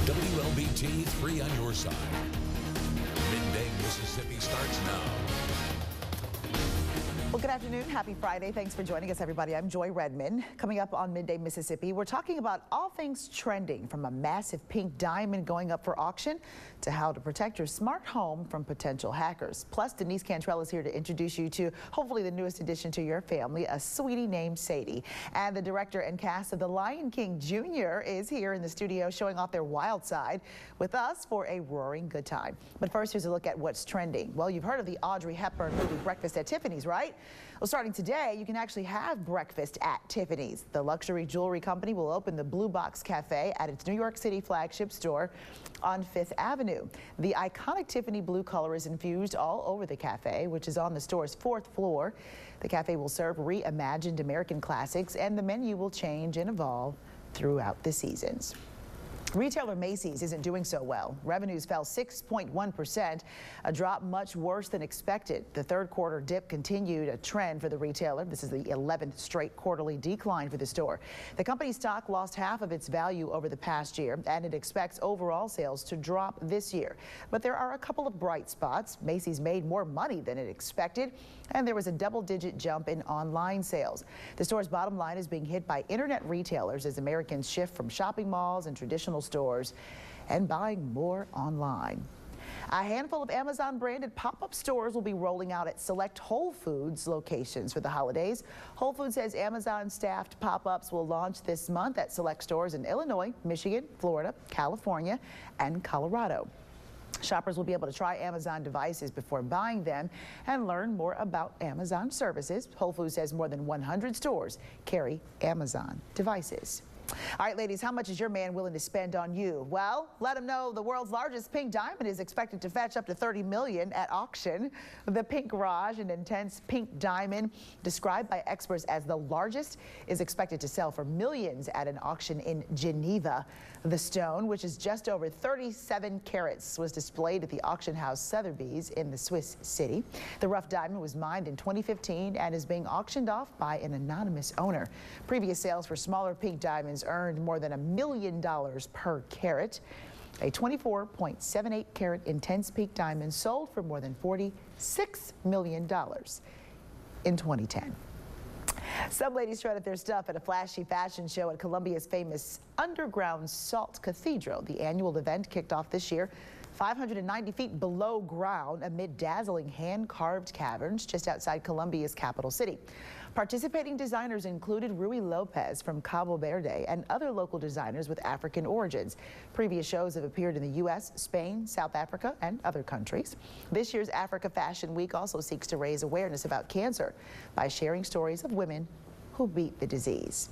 WLBT 3 on your side. Midday Mississippi starts now. Well, good afternoon. Happy Friday. Thanks for joining us, everybody. I'm Joy Redmond. Coming up on Midday Mississippi, we're talking about all things trending, from a massive pink diamond going up for auction to how to protect your smart home from potential hackers. Plus, Denise Cantrell is here to introduce you to hopefully the newest addition to your family, a sweetie named Sadie. And the director and cast of The Lion King Jr. is here in the studio showing off their wild side with us for a roaring good time. But first, here's a look at what's trending. Well, you've heard of the Audrey Hepburn movie Breakfast at Tiffany's, right? Well, starting today, you can actually have breakfast at Tiffany's. The luxury jewelry company will open the Blue Box Cafe at its New York City flagship store on 5th Avenue. The iconic Tiffany blue color is infused all over the cafe, which is on the store's 4th floor. The cafe will serve reimagined American classics, and the menu will change and evolve throughout the seasons. Retailer Macy's isn't doing so well. Revenues fell 6.1%, a drop much worse than expected. The third quarter dip continued a trend for the retailer. This is the 11th straight quarterly decline for the store. The company's stock lost half of its value over the past year, and it expects overall sales to drop this year. But there are a couple of bright spots. Macy's made more money than it expected, and there was a double-digit jump in online sales. The store's bottom line is being hit by internet retailers as Americans shift from shopping malls and traditional stores and buying more online. A handful of Amazon-branded pop-up stores will be rolling out at select Whole Foods locations for the holidays. Whole Foods says Amazon-staffed pop-ups will launch this month at select stores in Illinois, Michigan, Florida, California, and Colorado. Shoppers will be able to try Amazon devices before buying them and learn more about Amazon services. Whole Foods says more than 100 stores carry Amazon devices. All right, ladies, how much is your man willing to spend on you? Well, let him know the world's largest pink diamond is expected to fetch up to $30 million at auction. The Pink Raj, an intense pink diamond described by experts as the largest, is expected to sell for millions at an auction in Geneva. The stone, which is just over 37 carats, was displayed at the auction house Sotheby's in the Swiss city. The rough diamond was mined in 2015 and is being auctioned off by an anonymous owner. Previous sales for smaller pink diamonds earned more than $1 million per carat. A 24.78 carat intense pink diamond sold for more than $46 million in 2010. Some ladies shredded their stuff at a flashy fashion show at Columbia's famous Underground Salt Cathedral. The annual event kicked off this year 590 feet below ground amid dazzling hand-carved caverns just outside Colombia's capital city. Participating designers included Rui Lopez from Cabo Verde and other local designers with African origins. Previous shows have appeared in the U.S., Spain, South Africa, and other countries. This year's Africa Fashion Week also seeks to raise awareness about cancer by sharing stories of women who beat the disease.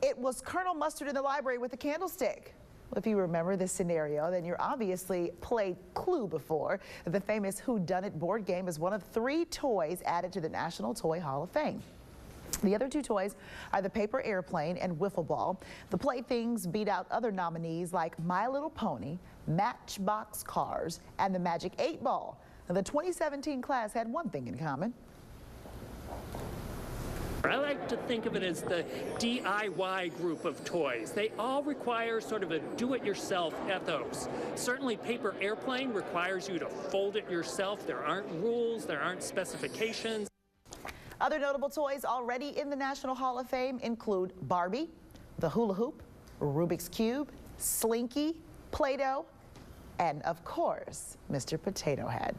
It was Colonel Mustard in the library with a candlestick. If you remember this scenario, then you're obviously played Clue before. The famous Whodunit board game is one of 3 toys added to the National Toy Hall of Fame. The other 2 toys are the paper airplane and wiffle ball. The playthings beat out other nominees like My Little Pony, Matchbox Cars, and the Magic 8 Ball. Now, the 2017 class had one thing in common. I like to think of it as the DIY group of toys. They all require sort of a do-it-yourself ethos. Certainly Paper Airplane requires you to fold it yourself. There aren't rules, there aren't specifications. Other notable toys already in the National Hall of Fame include Barbie, the hula hoop, Rubik's Cube, Slinky, Play-Doh, and of course, Mr. Potato Head.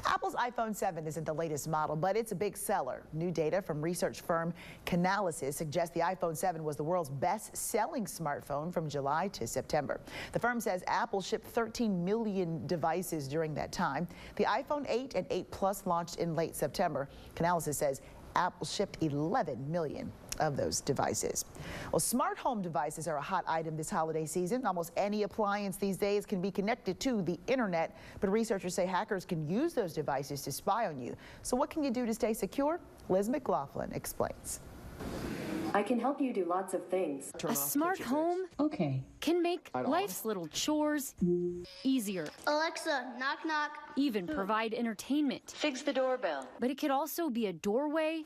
Apple's iPhone 7 isn't the latest model, but it's a big seller. New data from research firm Canalys suggests the iPhone 7 was the world's best-selling smartphone from July to September. The firm says Apple shipped 13 million devices during that time. The iPhone 8 and 8 Plus launched in late September. Canalys says Apple shipped 11 million of those devices. Well, smart home devices are a hot item this holiday season. Almost any appliance these days can be connected to the internet, but researchers say hackers can use those devices to spy on you. So what can you do to stay secure? Liz McLaughlin explains. I can help you do lots of things. A smart home can make life's little chores easier. Alexa, knock knock. Even provide entertainment. Fix the doorbell. But it could also be a doorway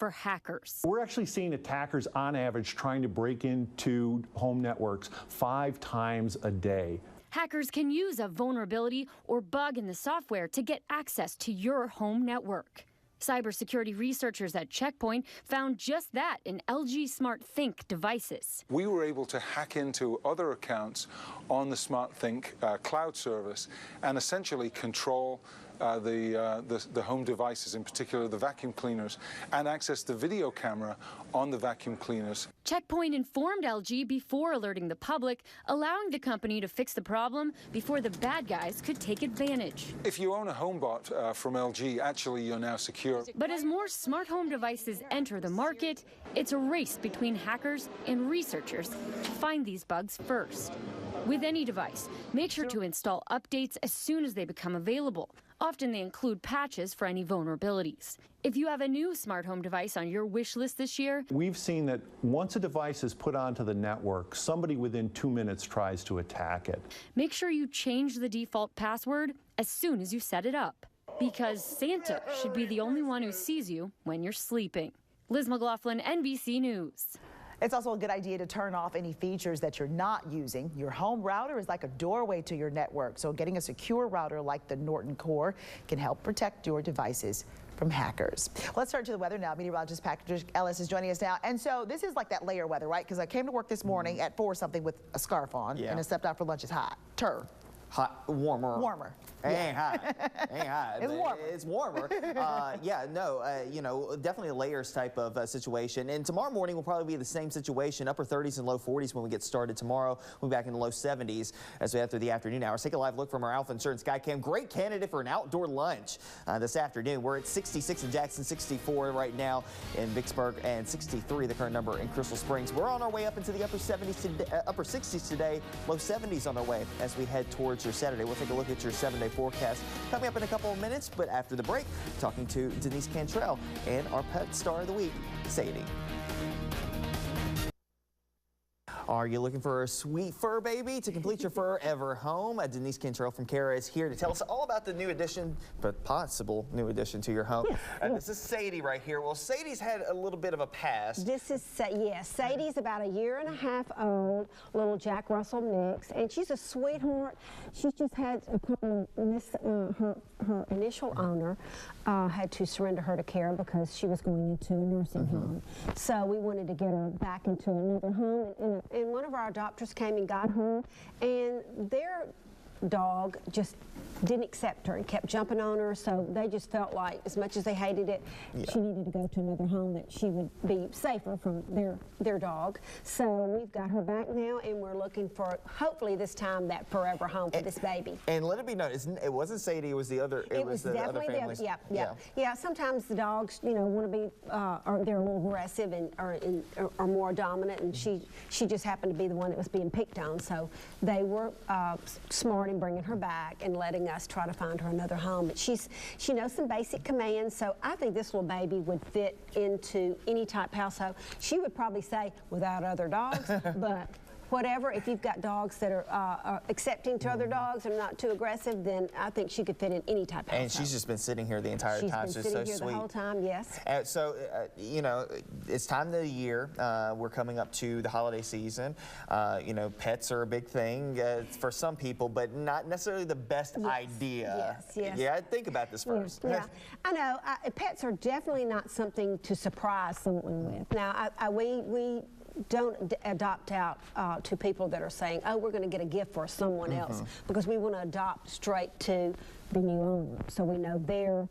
for hackers. We're actually seeing attackers on average trying to break into home networks 5 times a day. Hackers can use a vulnerability or bug in the software to get access to your home network. Cybersecurity researchers at Check Point found just that in LG SmartThink devices. We were able to hack into other accounts on the SmartThink cloud service and essentially control the home devices, in particular the vacuum cleaners, and access the video camera on the vacuum cleaners. Check Point informed LG before alerting the public, allowing the company to fix the problem before the bad guys could take advantage. If you own a HomeBot from LG, actually you're now secure. But as more smart home devices enter the market, it's a race between hackers and researchers to find these bugs first. With any device, make sure to install updates as soon as they become available. Often they include patches for any vulnerabilities. If you have a new smart home device on your wish list this year, we've seen that once a device is put onto the network, somebody within 2 minutes tries to attack it. Make sure you change the default password as soon as you set it up, because Santa should be the only one who sees you when you're sleeping. Liz McLaughlin, NBC News. It's also a good idea to turn off any features that you're not using. Your home router is like a doorway to your network, so getting a secure router like the Norton Core can help protect your devices from hackers. Let's turn to the weather now. Meteorologist Patrick Ellis is joining us now. And so this is like that layer weather, right? Because I came to work this morning at 4 something with a scarf on, and I stepped out for lunch. It's hot. Hot, warmer. Warmer. Ain't hot. Ain't hot. It's warmer. It's warmer. You know, definitely a layers type of situation. And tomorrow morning will probably be the same situation, upper 30s and low 40s when we get started tomorrow. We'll be back in the low 70s as we head through the afternoon hours. Take a live look from our Alpha Insurance Skycam. Great candidate for an outdoor lunch this afternoon. We're at 66 in Jackson, 64 right now in Vicksburg, and 63 the current number in Crystal Springs. We're on our way up into the upper 60s today, low 70s on our way as we head towards your Saturday. We'll take a look at your 7-day forecast coming up in a couple of minutes, but after the break, talking to Denise Cantrell and our pet star of the week, Sadie. Are you looking for a sweet fur baby to complete your forever home? Denise Cantrell from Cara is here to tell us all about the new addition, but possible new addition to your home. This is Sadie right here. Well, Sadie's had a little bit of a past. This is, yes, Sadie's about 1.5 years old, little Jack Russell mix, and she's a sweetheart. She's just had a couple of, her initial owner had to surrender her to Cara because she was going into a nursing home. So we wanted to get her back into another home, and one of our adopters came and got her, and their dog just didn't accept her and kept jumping on her, so they just felt like, as much as they hated it, she needed to go to another home that she would be safer from their dog. So we've got her back now, and we're looking for, hopefully this time, that forever home for this baby. And let it be known, it wasn't Sadie, it was the other, it was the other families. Yeah, sometimes the dogs, you know, want to be, or they're a little aggressive and are more dominant, and she just happened to be the one that was being picked on, so they were smart in bringing her back and letting us try to find her another home. But she knows some basic commands, so I think this little baby would fit into any type household. She would probably say without other dogs, but whatever, if you've got dogs that are accepting to other dogs and not too aggressive, then I think she could fit in any type of household. And she's just been sitting here the entire time. She's been sitting here the whole time, yes. You know, it's time of the year. We're coming up to the holiday season. You know, pets are a big thing for some people, but not necessarily the best idea. Yes. Yeah, think about this first. Yeah, I know. Pets are definitely not something to surprise someone with. Now, we don't adopt out to people that are saying, oh, we're going to get a gift for someone else, because we want to adopt straight to the new owner, so we know their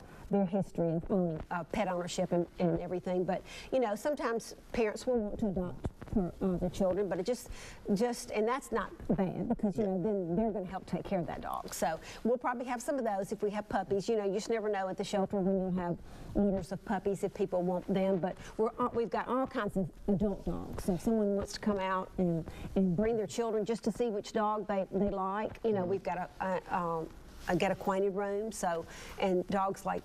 history of pet ownership and everything. But you know, sometimes parents will want to adopt their children, but it just and that's not bad, because you know, then they're going to help take care of that dog. So we'll probably have some of those if we have puppies. You know, you just never know at the shelter when you'll have litters of puppies if people want them. But we've got all kinds of adult dogs. So if someone wants to come out and bring their children just to see which dog they like, you know, we've got a get acquainted room. So, and dogs like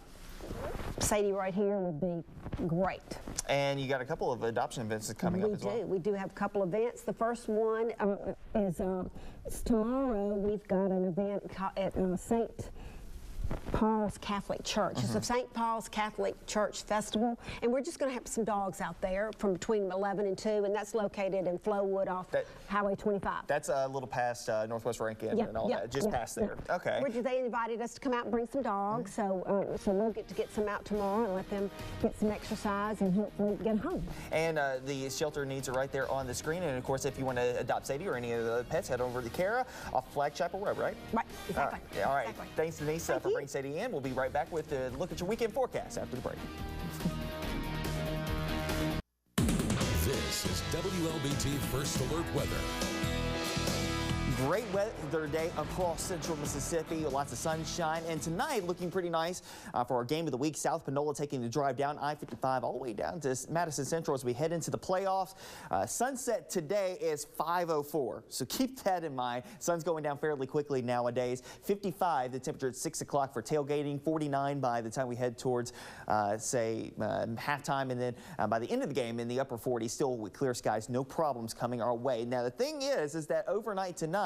Sadie right here would be great. And you got a couple of adoption events coming up as well. We do have a couple of events. The first one is tomorrow. We've got an event at St. Paul's Catholic Church. It's the St. Paul's Catholic Church Festival, and we're just going to have some dogs out there from between 11 and 2, and that's located in Flowood off Highway 25. That's a little past Northwest Rankin and all that, just past there. Okay. They invited us to come out and bring some dogs, so we'll get some out tomorrow and let them get some exercise and hopefully get home. And the shelter needs are right there on the screen, and of course, if you want to adopt Sadie or any of the pets, head over to Kara off Flagchapel Road, right? Right, exactly. All right. Thanks, Denise, for bringing Sadie in. We'll be right back with a look at your weekend forecast after the break. This is WLBT First Alert Weather. Great weather day across central Mississippi, lots of sunshine, and tonight looking pretty nice for our game of the week. South Panola taking the drive down I-55 all the way down to Madison Central as we head into the playoffs. Sunset today is 5:04, so keep that in mind. Sun's going down fairly quickly nowadays. 55 the temperature at 6 o'clock for tailgating, 49 by the time we head towards halftime, and then by the end of the game in the upper 40s, still with clear skies, no problems coming our way. Now the thing is that overnight tonight,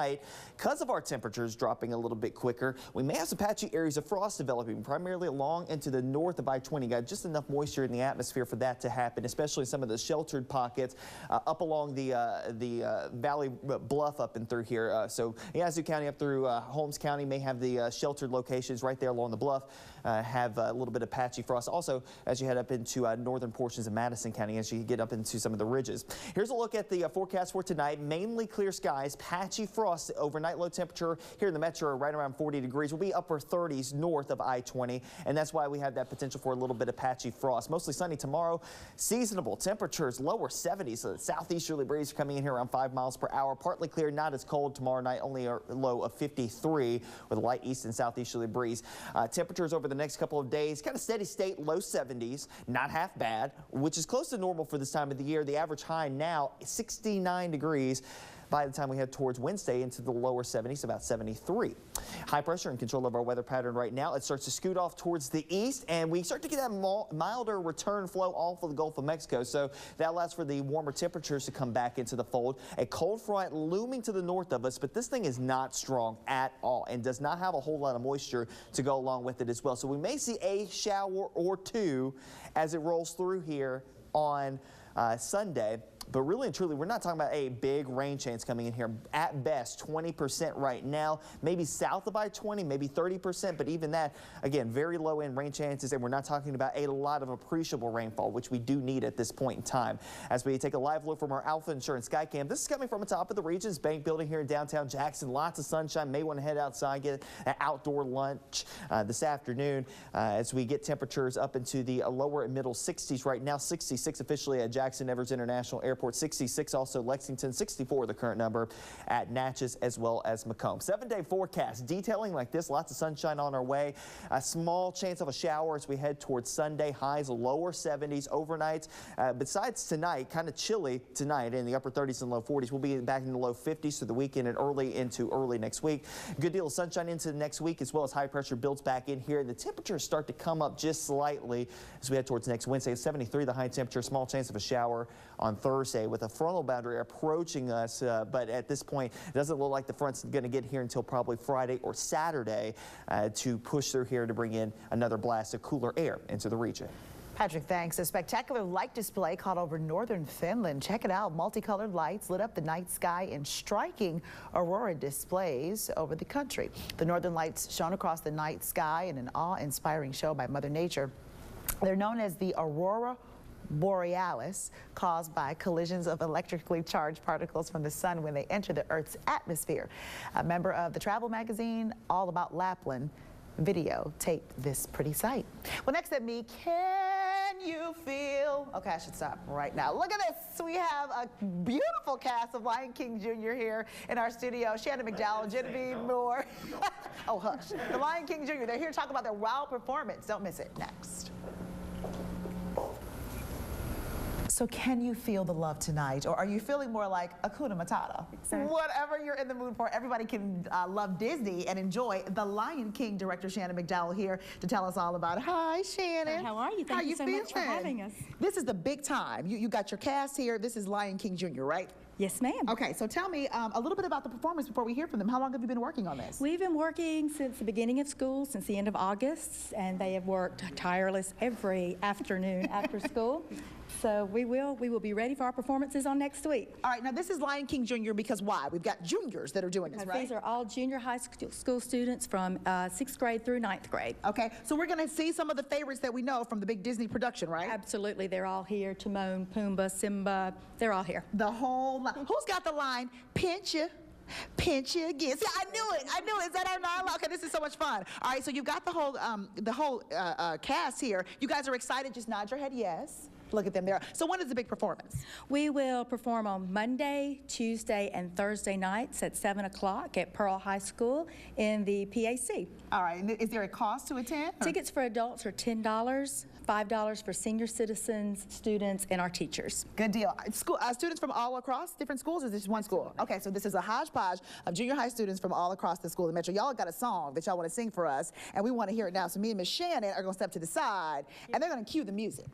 because of our temperatures dropping a little bit quicker, we may have some patchy areas of frost developing, primarily along into the north of I-20. Got just enough moisture in the atmosphere for that to happen, especially some of the sheltered pockets up along the Valley Bluff up and through here. So Yazoo County up through Holmes County may have the sheltered locations right there along the bluff have a little bit of patchy frost. Also, as you head up into northern portions of Madison County, as you get up into some of the ridges. Here's a look at the forecast for tonight. Mainly clear skies, patchy frost. Overnight low temperature here in the metro right around 40 degrees. Will be upper 30s north of I-20, and that's why we have that potential for a little bit of patchy frost. Mostly sunny tomorrow. Seasonable temperatures lower 70s. So the southeasterly breeze coming in here around 5 miles per hour. Partly clear, not as cold tomorrow night. Only a low of 53 with a light east and southeasterly breeze. Temperatures over the next couple of days, kind of steady state, low 70s. Not half bad, which is close to normal for this time of the year. The average high now 69 degrees. By the time we head towards Wednesday into the lower 70s, about 73. High pressure in control of our weather pattern right now. It starts to scoot off towards the east, and we start to get that milder return flow off of the Gulf of Mexico. So that allows for the warmer temperatures to come back into the fold. A cold front looming to the north of us, but this thing is not strong at all and does not have a whole lot of moisture to go along with it as well. So we may see a shower or two as it rolls through here on Sunday. But really and truly, we're not talking about a big rain chance coming in here. At best, 20% right now, maybe south of I-20, maybe 30%, but even that, again, very low end rain chances, and we're not talking about a lot of appreciable rainfall, which we do need at this point in time. As we take a live look from our Alpha Insurance Skycam, this is coming from the top of the Regions Bank building here in downtown Jackson. Lots of sunshine. May want to head outside, get an outdoor lunch this afternoon as we get temperatures up into the lower and middle 60s right now. 66 officially at Jackson Evers International Airport. 66 also Lexington, 64 the current number at Natchez as well as Macomb. 7-day forecast detailing like this, lots of sunshine on our way. A small chance of a shower as we head towards Sunday. Highs lower 70s overnights. Besides tonight, kind of chilly tonight in the upper 30s and low 40s. We'll be back in the low 50s through the weekend and early next week. Good deal of sunshine into next week as well as high pressure builds back in here, and the temperatures start to come up just slightly as we head towards next Wednesday. 73 the high temperature, small chance of a shower on Thursday with a frontal boundary approaching us, but at this point it doesn't look like the front's going to get here until probably Friday or Saturday to push through here to bring in another blast of cooler air into the region. Patrick, thanks. A spectacular light display caught over northern Finland. Check it out. Multicolored lights lit up the night sky in striking aurora displays over the country. The northern lights shone across the night sky in an awe-inspiring show by Mother Nature. They're known as the aurora borealis, caused by collisions of electrically charged particles from the sun when they enter the Earth's atmosphere. A member of the travel magazine All About Lapland videotaped this pretty sight. Well, next at me, can you feel? Okay, I should stop right now. Look at this. We have a beautiful cast of Lion King Jr. here in our studio. Shannon McDowell, Genevieve Moore. Oh, hush. The Lion King Jr. They're here to talk about their wild performance. Don't miss it. Next. So can you feel the love tonight, or are you feeling more like Hakuna Matata? Exactly. Whatever you're in the mood for, everybody can love Disney and enjoy. The Lion King director Shannon McDowell here to tell us all about it. Hi, Shannon. How are you? Thank you so much for having us. This is the big time. You got your cast here. This is Lion King Jr., right? Yes, ma'am. Okay, so tell me a little bit about the performance before we hear from them. How long have you been working on this? We've been working since the beginning of school, since the end of August, and they have worked tireless every afternoon after school. So we will be ready for our performances on next week. All right, now this is Lion King Junior because why? We've got juniors that are doing this, right? These are all junior high school students from 6th grade through 9th grade. Okay, so we're going to see some of the favorites that we know from the big Disney production, right? Absolutely, they're all here. Timon, Pumbaa, Simba, they're all here. The whole line. Who's got the line, pinch you again? See, I knew it. Is that our dialogue? Okay, this is so much fun. All right, so you've got the whole cast here. You guys are excited? Just nod your head yes. Look at them there. So when is the big performance? We will perform on Monday, Tuesday, and Thursday nights at 7 o'clock at Pearl High School in the PAC. All right, and is there a cost to attend? Tickets for adults are $10, $5 for senior citizens, students, and our teachers. Good deal. Students from all across different schools, or is this one school? Okay, so this is a hodgepodge of junior high students from all across the school in Metro. Y'all got a song that y'all want to sing for us, and we want to hear it now. So me and Miss Shannon are going to step to the side, and they're going to cue the music.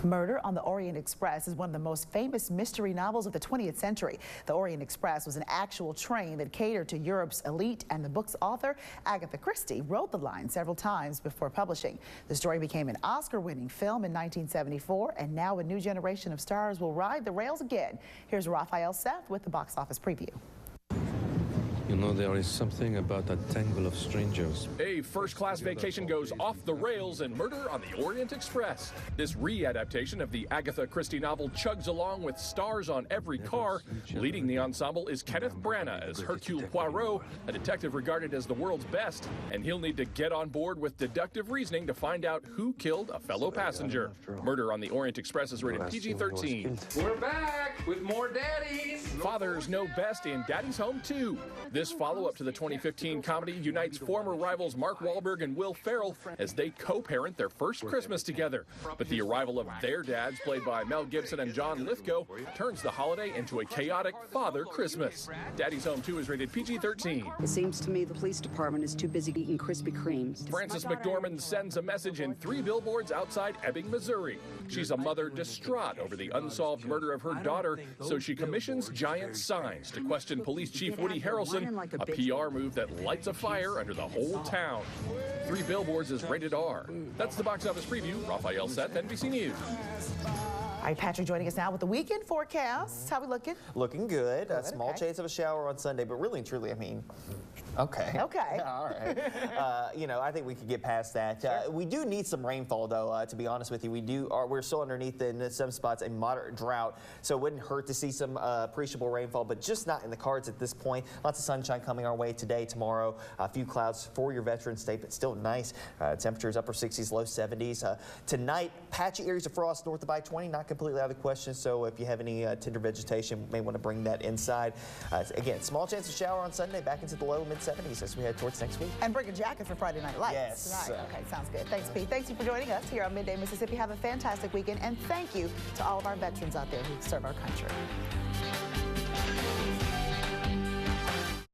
Murder on the Orient Express is one of the most famous mystery novels of the 20th century. The Orient Express was an actual train that catered to Europe's elite, and the book's author, Agatha Christie, wrote the line several times before publishing. The story became an Oscar-winning film in 1974, and now a new generation of stars will ride the rails again. Here's Raphael Seth with the box office preview. You know, there is something about that tangle of strangers. A first-class vacation goes off the rails in Murder on the Orient Express. This re-adaptation of the Agatha Christie novel chugs along with stars on every car. Leading the ensemble is Kenneth Branagh as Hercule Poirot, a detective regarded as the world's best, and he'll need to get on board with deductive reasoning to find out who killed a fellow passenger. Murder on the Orient Express is rated PG-13. We're back with more daddies. Fathers know best in Daddy's Home 2. This follow-up to the 2015 comedy unites former rivals Mark Wahlberg and Will Ferrell as they co-parent their first Christmas together. But the arrival of their dads, played by Mel Gibson and John Lithgow, turns the holiday into a chaotic father Christmas. Daddy's Home 2 is rated PG-13. It seems to me the police department is too busy eating Krispy Kremes. Frances McDormand sends a message in 3 billboards outside Ebbing, Missouri. She's a mother distraught over the unsolved murder of her daughter, so she commissions giant signs to question Police Chief Woody Harrelson, a PR move that lights a fire under the whole town. 3 billboards is rated R. That's the box office preview. Raphael Seth, NBC News. All right, Patrick joining us now with the weekend forecast. How we looking? Looking good. A small chance of a shower on Sunday, but really and truly, I mean, okay. Okay. All right. You know, I think we could get past that. Sure. We do need some rainfall, though, to be honest with you. We're still underneath in some spots a moderate drought, so it wouldn't hurt to see some appreciable rainfall, but just not in the cards at this point. Lots of sunshine coming our way today, tomorrow. A few clouds for your veteran state, but still nice. Temperatures upper 60s, low 70s. Tonight, patchy areas of frost north of I-20, not not completely out of the question, so if you have any tender vegetation, you may want to bring that inside. Again, small chance of shower on Sunday, back into the low mid-70s as we head towards next week. And bring a jacket for Friday Night Lights. Yes. Right. Okay, sounds good. Thanks, Pete. Thanks you for joining us here on Midday Mississippi. Have a fantastic weekend, and thank you to all of our veterans out there who serve our country.